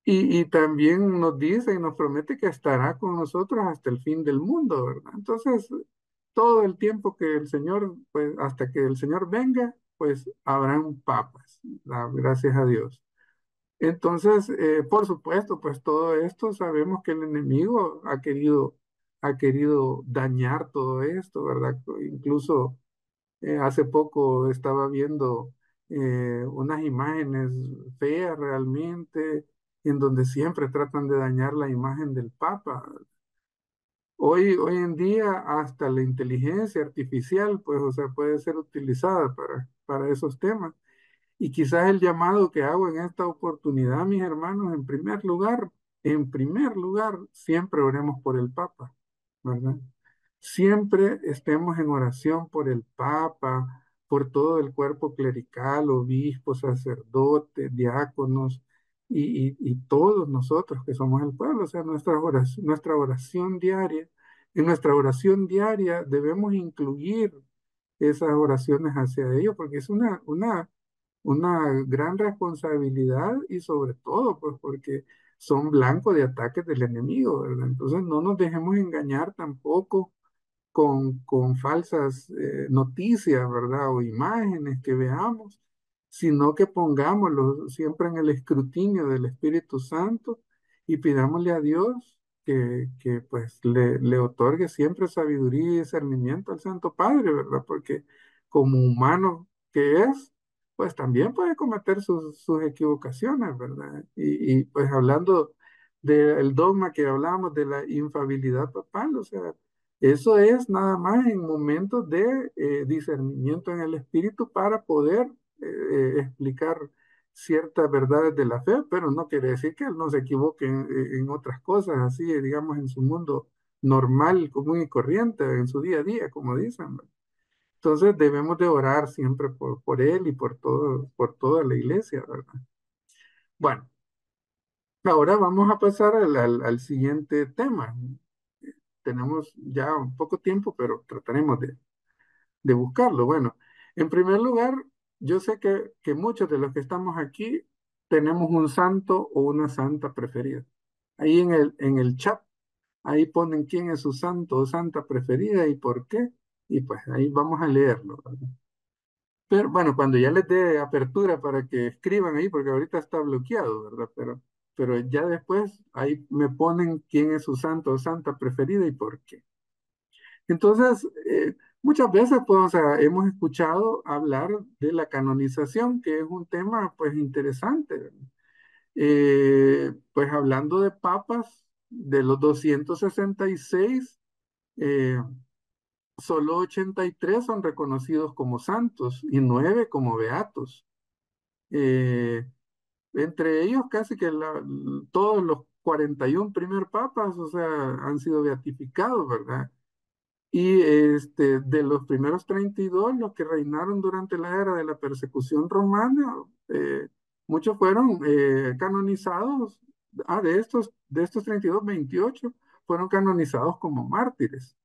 Y también nos dice y nos promete que estará con nosotros hasta el fin del mundo, ¿verdad? Entonces, todo el tiempo que el Señor, pues hasta que el Señor venga, pues habrán papas, ¿verdad? Gracias a Dios. Entonces, por supuesto, pues todo esto sabemos que el enemigo ha querido dañar todo esto, ¿verdad? Incluso hace poco estaba viendo unas imágenes feas realmente, en donde siempre tratan de dañar la imagen del Papa. Hoy en día hasta la inteligencia artificial, pues, o sea, puede ser utilizada para esos temas. Y quizás el llamado que hago en esta oportunidad, mis hermanos, en primer lugar, siempre oremos por el Papa, ¿verdad? Siempre estemos en oración por el Papa, por todo el cuerpo clerical, obispos, sacerdotes, diáconos y todos nosotros que somos el pueblo, o sea, nuestra oración diaria. En nuestra oración diaria debemos incluir esas oraciones hacia ellos, porque es una gran responsabilidad y sobre todo, pues porque son blanco de ataques del enemigo, ¿verdad? Entonces no nos dejemos engañar tampoco con falsas noticias, ¿verdad? O imágenes que veamos, sino que pongámoslo siempre en el escrutinio del Espíritu Santo y pidámosle a Dios que pues le otorgue siempre sabiduría y discernimiento al Santo Padre, ¿verdad? Porque como humano que es, pues también puede cometer sus equivocaciones, ¿verdad? Pues hablando del dogma que hablamos de la infabilidad papal, o sea, eso es nada más en momentos de discernimiento en el espíritu para poder explicar ciertas verdades de la fe, pero no quiere decir que él no se equivoque en otras cosas, así, digamos, en su mundo normal, común y corriente, en su día a día, como dicen, ¿verdad? Entonces debemos de orar siempre por él y por toda la iglesia, ¿verdad? Bueno, ahora vamos a pasar al siguiente tema. Tenemos ya un poco tiempo, pero trataremos de buscarlo. Bueno, en primer lugar, yo sé que muchos de los que estamos aquí tenemos un santo o una santa preferida. Ahí en el chat, ahí ponen quién es su santo o santa preferida y por qué. Y pues ahí vamos a leerlo, ¿verdad? Pero bueno, cuando ya les dé apertura para que escriban ahí, porque ahorita está bloqueado, ¿verdad? Pero ya después ahí me ponen quién es su santo o santa preferida y por qué. Entonces, muchas veces pues, o sea, hemos escuchado hablar de la canonización, que es un tema pues interesante, ¿verdad? Pues hablando de papas, de los 266, eh, solo 83 son reconocidos como santos y 9 como beatos. Eh, Entre ellos casi que todos los 41 primer papas, o sea, han sido beatificados, ¿verdad? Y de los primeros 32 los que reinaron durante la era de la persecución romana, muchos fueron canonizados. De estos 32 28 fueron canonizados como mártires.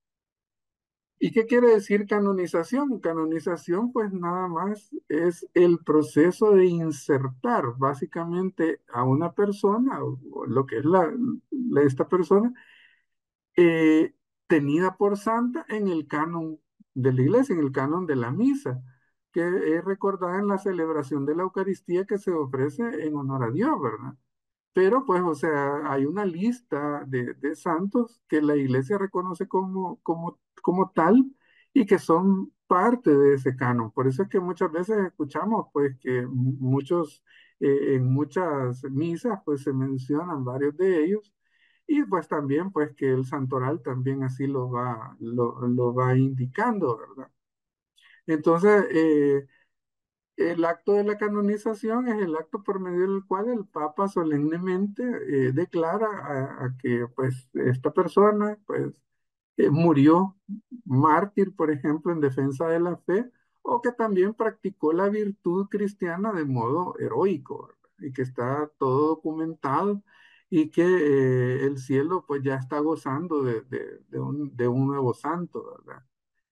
¿Y qué quiere decir canonización? Canonización, pues nada más es el proceso de insertar básicamente a una persona, o lo que es esta persona, eh, tenida por santa en el canon de la iglesia, en el canon de la misa, que es recordada en la celebración de la Eucaristía que se ofrece en honor a Dios, ¿verdad? Pero pues, o sea, hay una lista de santos que la iglesia reconoce como tal y que son parte de ese canon. Por eso es que muchas veces escuchamos pues que en muchas misas pues se mencionan varios de ellos y pues también pues que el santoral también así lo va indicando, ¿verdad? Entonces, el acto de la canonización es el acto por medio del cual el Papa solemnemente declara a que pues esta persona pues murió mártir, por ejemplo, en defensa de la fe, o que también practicó la virtud cristiana de modo heroico, ¿verdad? Y que está todo documentado y que el cielo pues ya está gozando de un nuevo santo, ¿verdad?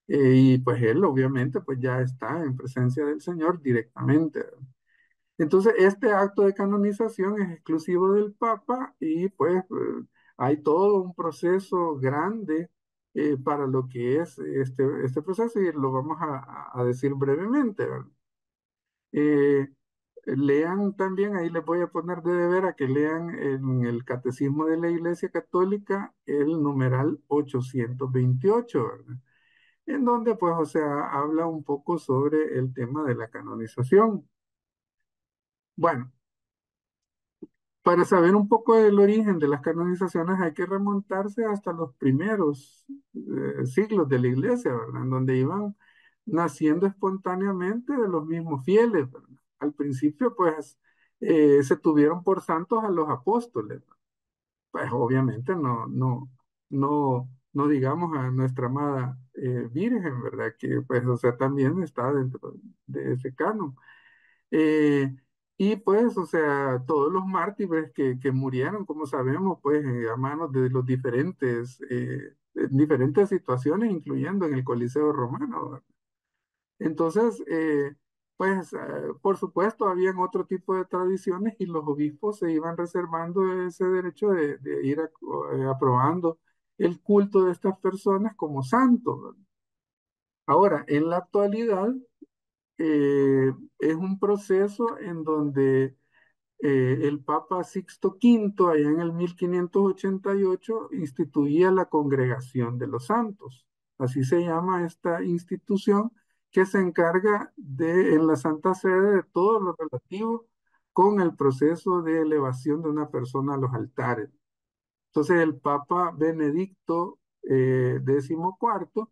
Y pues él obviamente pues ya está en presencia del Señor directamente, ¿verdad? Entonces este acto de canonización es exclusivo del Papa y pues hay todo un proceso grande para lo que es este proceso y lo vamos a decir brevemente, ¿verdad? lean también, ahí les voy a poner de deber a que lean en el Catecismo de la Iglesia Católica el numeral 828, ¿verdad? En donde, pues, o sea, habla un poco sobre el tema de la canonización. Bueno, para saber un poco del origen de las canonizaciones hay que remontarse hasta los primeros siglos de la iglesia, ¿verdad? En donde iban naciendo espontáneamente de los mismos fieles, ¿verdad? Al principio, pues, se tuvieron por santos a los apóstoles, ¿verdad? Pues obviamente no digamos a nuestra amada Virgen, ¿verdad? Que pues, o sea, también está dentro de ese canon. Eh, y pues, o sea, todos los mártires que murieron, como sabemos, pues a manos de los diferentes, en diferentes situaciones, incluyendo en el Coliseo Romano, ¿verdad? Entonces, pues, por supuesto, habían otro tipo de tradiciones y los obispos se iban reservando ese derecho de ir aprobando el culto de estas personas como santos, ¿verdad? Ahora, en la actualidad, es un proceso en donde el Papa Sixto V, allá en el 1588, instituía la Congregación de los Santos. Así se llama esta institución que se encarga de, en la Santa Sede, de todo lo relativo con el proceso de elevación de una persona a los altares. Entonces el Papa Benedicto XIV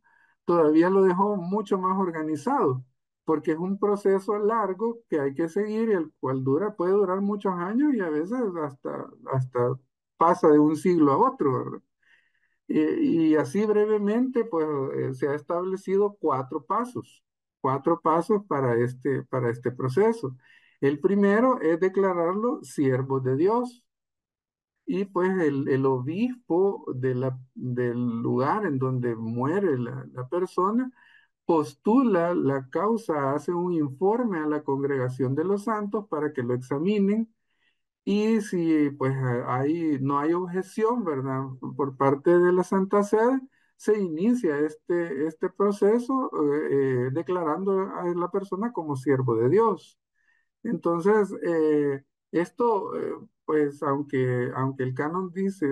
todavía lo dejó mucho más organizado, porque es un proceso largo que hay que seguir y el cual puede durar muchos años y a veces hasta pasa de un siglo a otro, ¿verdad? Y así brevemente, pues se ha establecido cuatro pasos para este proceso. El primero es declararlo siervo de Dios. Y pues el obispo del lugar en donde muere la persona postula la causa, hace un informe a la congregación de los santos para que lo examinen y si pues ahí no hay objeción, ¿verdad? Por parte de la Santa Sede, se inicia este proceso declarando a la persona como siervo de Dios. Entonces, esto, pues, aunque el canon dice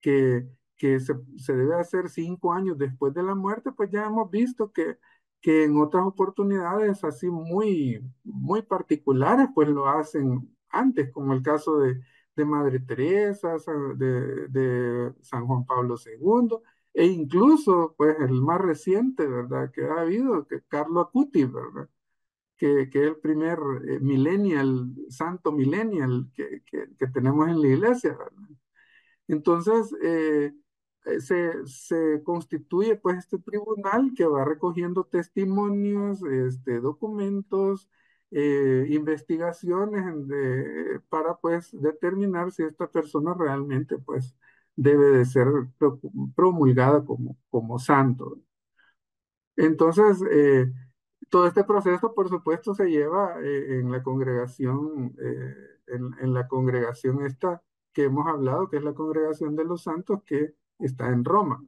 que, que se debe hacer 5 años después de la muerte, pues ya hemos visto que en otras oportunidades así muy particulares, pues lo hacen antes, como el caso de Madre Teresa, de San Juan Pablo II, e incluso, pues, el más reciente, ¿verdad? Que ha habido, que Carlo Acutis, ¿verdad? Que es el primer santo millennial que tenemos en la iglesia, ¿verdad? Entonces, se constituye pues este tribunal que va recogiendo testimonios, documentos, investigaciones para pues determinar si esta persona realmente pues debe de ser promulgada como santo. Entonces, todo este proceso, por supuesto, se lleva en la congregación, en la congregación esta que hemos hablado, que es la congregación de los santos que está en Roma.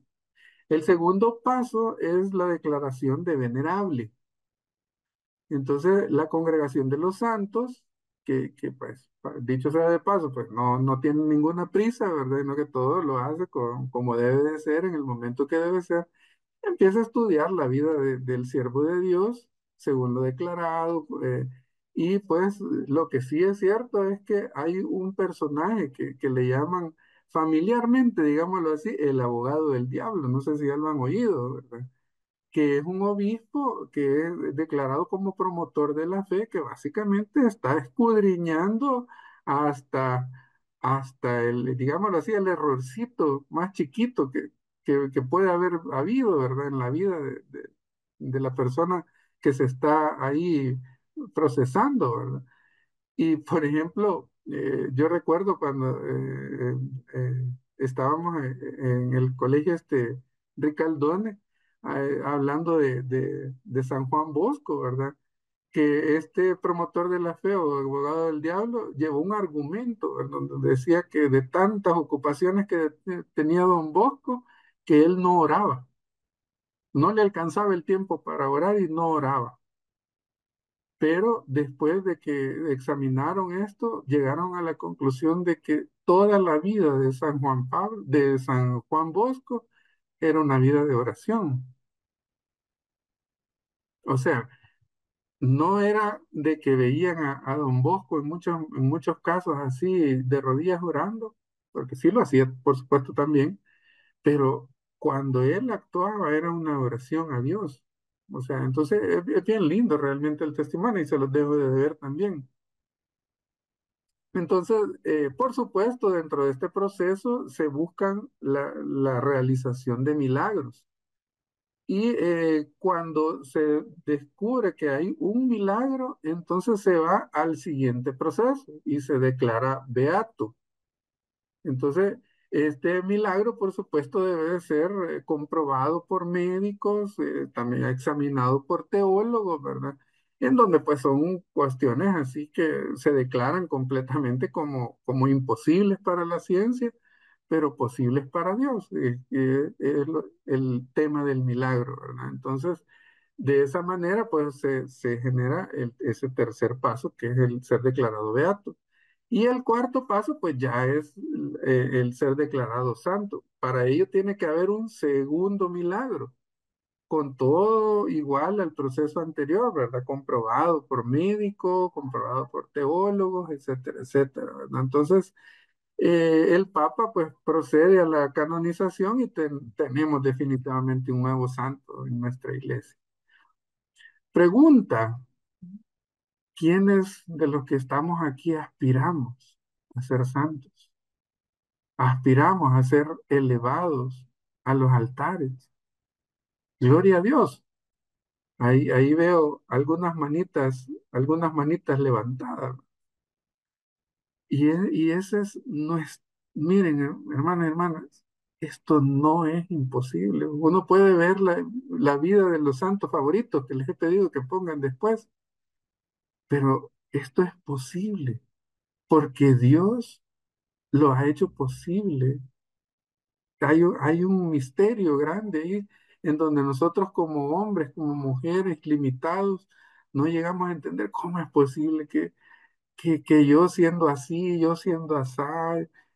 El segundo paso es la declaración de venerable. Entonces, la congregación de los santos, que pues, dicho sea de paso, pues no tiene ninguna prisa, ¿verdad? Sino que todo lo hace como debe de ser, en el momento que debe ser. Empieza a estudiar la vida del siervo de Dios, según lo declarado, y pues lo que sí es cierto es que hay un personaje que le llaman familiarmente, digámoslo así, el abogado del diablo, no sé si ya lo han oído, ¿verdad? Que es un obispo que es declarado como promotor de la fe, que básicamente está escudriñando hasta, hasta el, digámoslo así, el errorcito más chiquito que puede haber habido, ¿verdad? En la vida de la persona que se está ahí procesando, ¿verdad? Y por ejemplo, yo recuerdo cuando estábamos en el colegio Ricaldone, hablando de San Juan Bosco, ¿verdad? Que este promotor de la fe o abogado del diablo llevó un argumento, ¿verdad? Donde decía que de tantas ocupaciones que tenía don Bosco, que él no oraba, no le alcanzaba el tiempo para orar y no oraba. pero después de que examinaron esto, llegaron a la conclusión de que toda la vida de San Juan Pablo, de San Juan Bosco, era una vida de oración. O sea, no era de que veían a don Bosco en muchos casos así de rodillas orando, porque sí lo hacía, por supuesto, también, pero cuando él actuaba era una oración a Dios. O sea, entonces es bien lindo realmente el testimonio y se los dejo de ver también. Entonces, por supuesto, dentro de este proceso se buscan la realización de milagros. Y cuando se descubre que hay un milagro, entonces se va al siguiente proceso y se declara beato. Entonces, este milagro, por supuesto, debe de ser comprobado por médicos, también examinado por teólogos, ¿verdad? En donde pues son cuestiones así que se declaran completamente como imposibles para la ciencia, pero posibles para Dios. El tema del milagro, ¿verdad? Entonces, de esa manera, pues se genera ese tercer paso, que es el ser declarado beato. Y el cuarto paso, pues ya es el ser declarado santo. Para ello tiene que haber un segundo milagro, con todo igual al proceso anterior, ¿verdad? Comprobado por médicos, comprobado por teólogos, etcétera, etcétera, ¿verdad? Entonces, el Papa pues procede a la canonización y tenemos definitivamente un nuevo santo en nuestra iglesia. Pregunta, ¿quiénes de los que estamos aquí aspiramos a ser santos? Aspiramos a ser elevados a los altares. Gloria a Dios. Ahí veo algunas manitas levantadas. Y ese es nuestro, miren, hermanos y hermanas, esto no es imposible. Uno puede ver la vida de los santos favoritos que les he pedido que pongan después, pero esto es posible porque Dios lo ha hecho posible. Hay un misterio grande ahí en donde nosotros como hombres, como mujeres limitados, no llegamos a entender cómo es posible que yo siendo así, yo siendo así,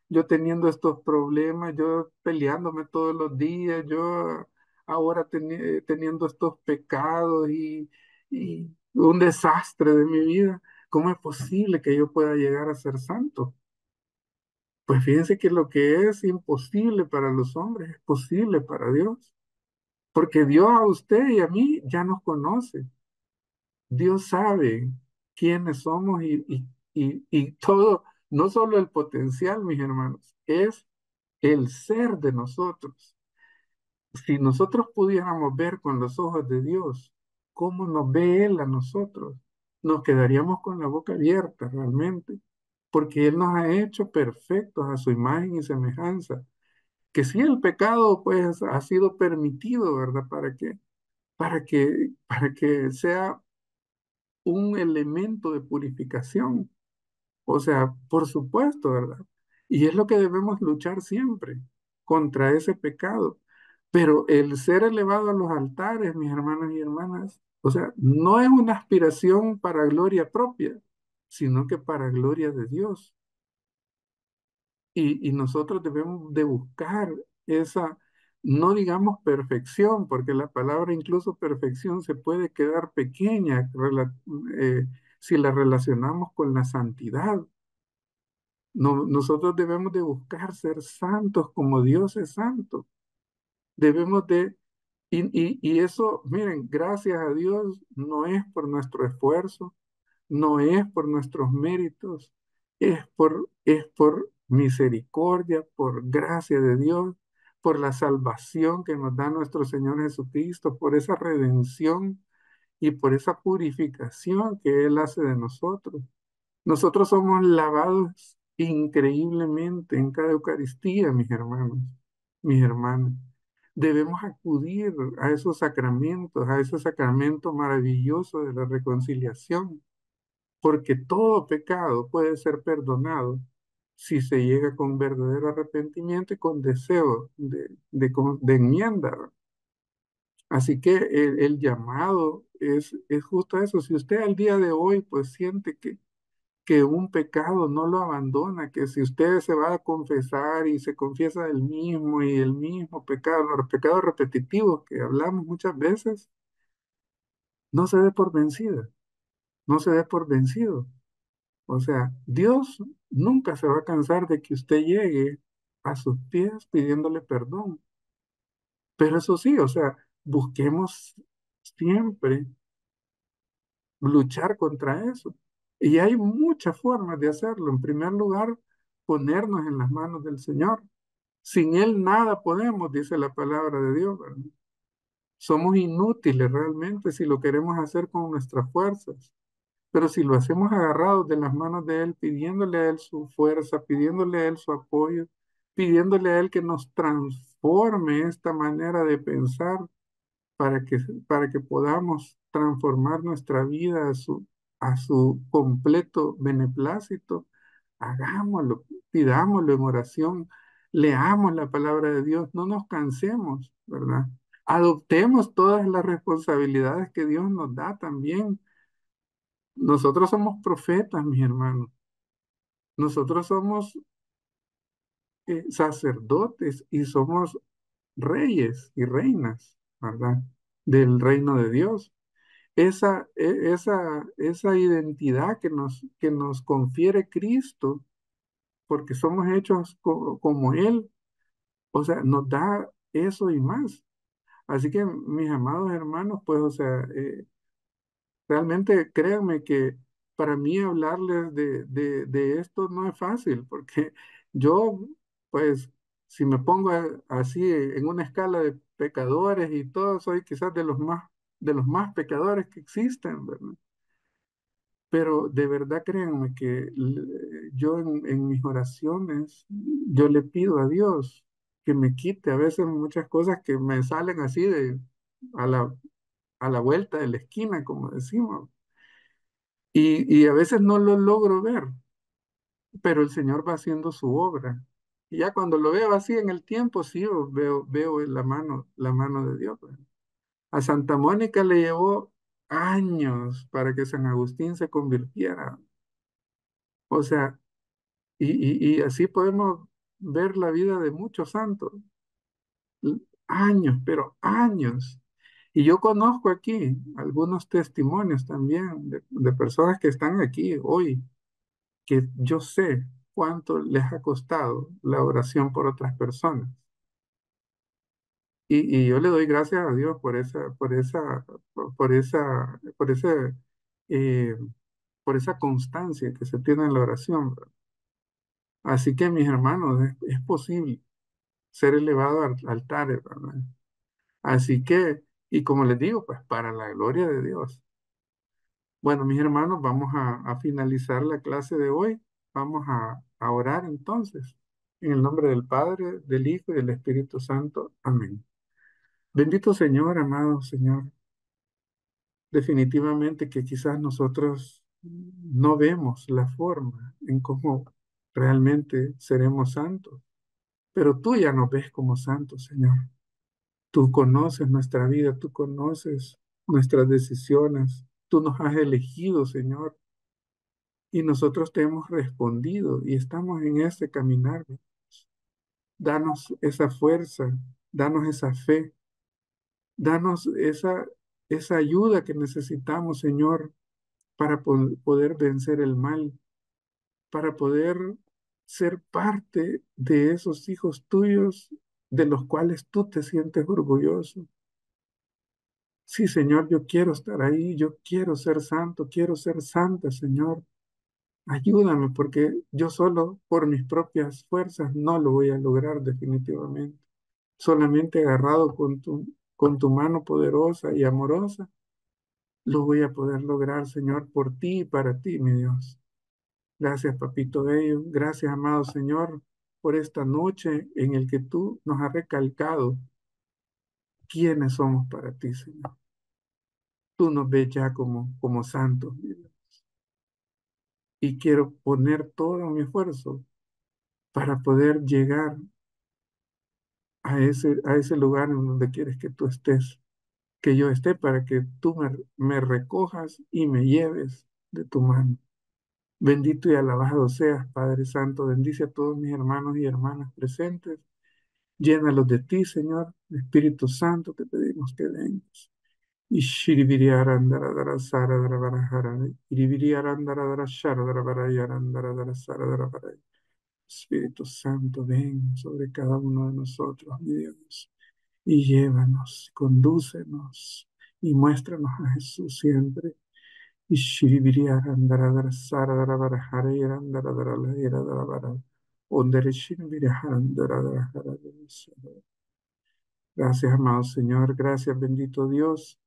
yo teniendo estos problemas, yo peleándome todos los días, yo ahora teniendo estos pecados y un desastre de mi vida, ¿cómo es posible que yo pueda llegar a ser santo? Pues fíjense que lo que es imposible para los hombres es posible para Dios, porque Dios a usted y a mí ya nos conoce. Dios sabe quiénes somos y todo, no solo el potencial, mis hermanos, es el ser de nosotros. Si nosotros pudiéramos ver con los ojos de Dios cómo nos ve Él a nosotros, nos quedaríamos con la boca abierta realmente, porque Él nos ha hecho perfectos a su imagen y semejanza. Que sí, el pecado pues ha sido permitido, ¿verdad? Para que sea un elemento de purificación. O sea, por supuesto, ¿verdad? Y es lo que debemos luchar siempre contra ese pecado. Pero el ser elevado a los altares, mis hermanos y hermanas, o sea, no es una aspiración para gloria propia, sino que para gloria de Dios. Y nosotros debemos de buscar esa, no digamos perfección, porque la palabra incluso perfección se puede quedar pequeña eh, si la relacionamos con la santidad. No, nosotros debemos de buscar ser santos como Dios es santo. Debemos de, y eso, miren, gracias a Dios, no es por nuestro esfuerzo, no es por nuestros méritos, es por misericordia, por gracia de Dios, por la salvación que nos da nuestro Señor Jesucristo, por esa redención y por esa purificación que Él hace de nosotros. Nosotros somos lavados increíblemente en cada Eucaristía, mis hermanos, mis hermanas. Debemos acudir a esos sacramentos, a ese sacramento maravilloso de la reconciliación, porque todo pecado puede ser perdonado si se llega con verdadero arrepentimiento y con deseo de enmienda. Así que el llamado es justo eso. Si usted al día de hoy pues siente que un pecado no lo abandona, que si usted se va a confesar y se confiesa el mismo pecado, los pecados repetitivos que hablamos muchas veces, no se dé por vencida, no se dé por vencido. O sea, Dios nunca se va a cansar de que usted llegue a sus pies pidiéndole perdón. Pero eso sí, o sea, busquemos siempre luchar contra eso. Y hay muchas formas de hacerlo. En primer lugar, ponernos en las manos del Señor. Sin Él nada podemos, dice la palabra de Dios, ¿verdad? Somos inútiles realmente si lo queremos hacer con nuestras fuerzas. Pero si lo hacemos agarrados de las manos de Él, pidiéndole a Él su fuerza, pidiéndole a Él su apoyo, pidiéndole a Él que nos transforme esta manera de pensar, para que, para que podamos transformar nuestra vida a su completo beneplácito, hagámoslo, pidámoslo en oración, leamos la palabra de Dios, no nos cansemos, ¿verdad? Adoptemos todas las responsabilidades que Dios nos da también. Nosotros somos profetas, mis hermanos. Nosotros somos sacerdotes y somos reyes y reinas, ¿verdad? Del reino de Dios. Esa identidad que nos confiere Cristo, porque somos hechos como Él, o sea, nos da eso y más. Así que, mis amados hermanos, pues, o sea, realmente créanme que para mí hablarles de esto no es fácil, porque yo, pues, si me pongo así en una escala de pecadores y todo, soy quizás de los más pecadores que existen, ¿verdad? Pero de verdad créanme que yo en mis oraciones, yo le pido a Dios que me quite a veces muchas cosas que me salen así a la, a la vuelta de la esquina, como decimos. Y a veces no lo logro ver, pero el Señor va haciendo su obra. Y ya cuando lo veo así en el tiempo, sí, veo la mano de Dios, pues. A Santa Mónica le llevó años para que San Agustín se convirtiera. O sea, y así podemos ver la vida de muchos santos, años, pero años. Y yo conozco aquí algunos testimonios también de personas que están aquí hoy, que yo sé cuánto les ha costado la oración por otras personas. Y yo le doy gracias a Dios por eh, por esa constancia que se tiene en la oración, ¿verdad? Así que, mis hermanos, es posible ser elevado al altares, ¿verdad? Así que, y como les digo, pues para la gloria de Dios. Bueno, mis hermanos, vamos a finalizar la clase de hoy. Vamos a orar entonces. En el nombre del Padre, del Hijo y del Espíritu Santo. Amén. Bendito Señor, amado Señor. Definitivamente que quizás nosotros no vemos la forma en cómo realmente seremos santos, pero tú ya nos ves como santos, Señor. Tú conoces nuestra vida, tú conoces nuestras decisiones, tú nos has elegido, Señor, y nosotros te hemos respondido y estamos en este caminar. Danos esa fuerza, danos esa fe, danos esa ayuda que necesitamos, Señor, para poder vencer el mal, para poder ser parte de esos hijos tuyos de los cuales tú te sientes orgulloso. Sí, Señor, yo quiero estar ahí, yo quiero ser santo, quiero ser santa, Señor. Ayúdame porque yo solo por mis propias fuerzas no lo voy a lograr definitivamente. Solamente agarrado con tu mano poderosa y amorosa, lo voy a poder lograr, Señor, por ti y para ti, mi Dios. Gracias, Papito Bello. Gracias, amado Señor, por esta noche en el que tú nos has recalcado quiénes somos para ti, Señor. Tú nos ves ya como santos, mi Dios. Y quiero poner todo mi esfuerzo para poder llegar a ese lugar en donde quieres que tú estés. que yo esté para que tú me recojas y me lleves de tu mano. Bendito y alabado seas, Padre Santo. Bendice a todos mis hermanos y hermanas presentes. Llénalos de ti, Señor. Espíritu Santo, te pedimos que vengas. Y shiribiriarandara sara dara barajara. Iribiriarandara shara dara barayarandara dara sara dara baraya. Espíritu Santo, ven sobre cada uno de nosotros, mi Dios, y llévanos, condúcenos y muéstranos a Jesús siempre. Y shiribiriarandara sara dara barajara yarandara dara la yara dara bara. Ondere shiribiriarandara dara jara dara sara. Gracias, amado Señor. Gracias, bendito Dios.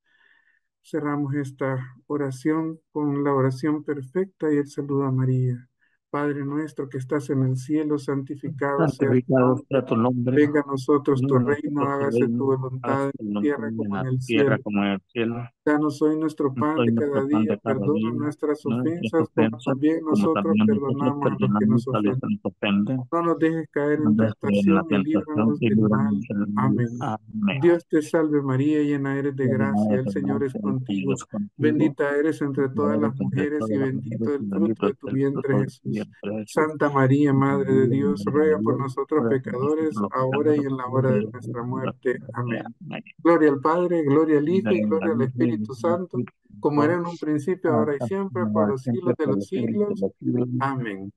Cerramos esta oración con la oración perfecta y el saludo a María. Padre nuestro que estás en el cielo, santificado sea tu Santificado nombre. sea tu nombre, Venga a nosotros tu venga a reino, nosotros tu hágase tu reino, hágase voluntad tu en la voluntad tierra como en en la el tierra cielo. como en el cielo. Danos hoy nuestro pan Hoy de nuestro cada pan día, de cada perdona día, nuestras nuestras ofensas como ofensas, también como nosotros también nosotros perdonamos a los que perdonamos nos a los que ofenden. nos ofenden. No nos dejes caer No en nos dejes caer en la tentación y tentación líbranos y del líbranos mal. del mal. Amén. Amén. Dios te salve María, llena eres de Llena gracia, eres el de Señor es gracia, el Señor contigo. es contigo. Bendita eres entre Bendita todas las eres entre mujeres y todas las bendito mujeres el y fruto bendito de es tu el vientre fruto de tu Jesús. vientre Jesús. Santa María, Madre de María, Dios, Madre ruega de por Dios, nosotros ruega por nosotros pecadores, los ahora y pecadores, en la hora ahora y de en la nuestra hora muerte. de nuestra Amén. muerte. Amén. Gloria al Padre, gloria al Hijo y Gloria gloria al al Hijo y Espíritu al Santo, Espíritu como era Santo, en un principio, ahora y hasta siempre, por ahora, los siglos siempre de por los los siglos de siglos. los siglos. Amén.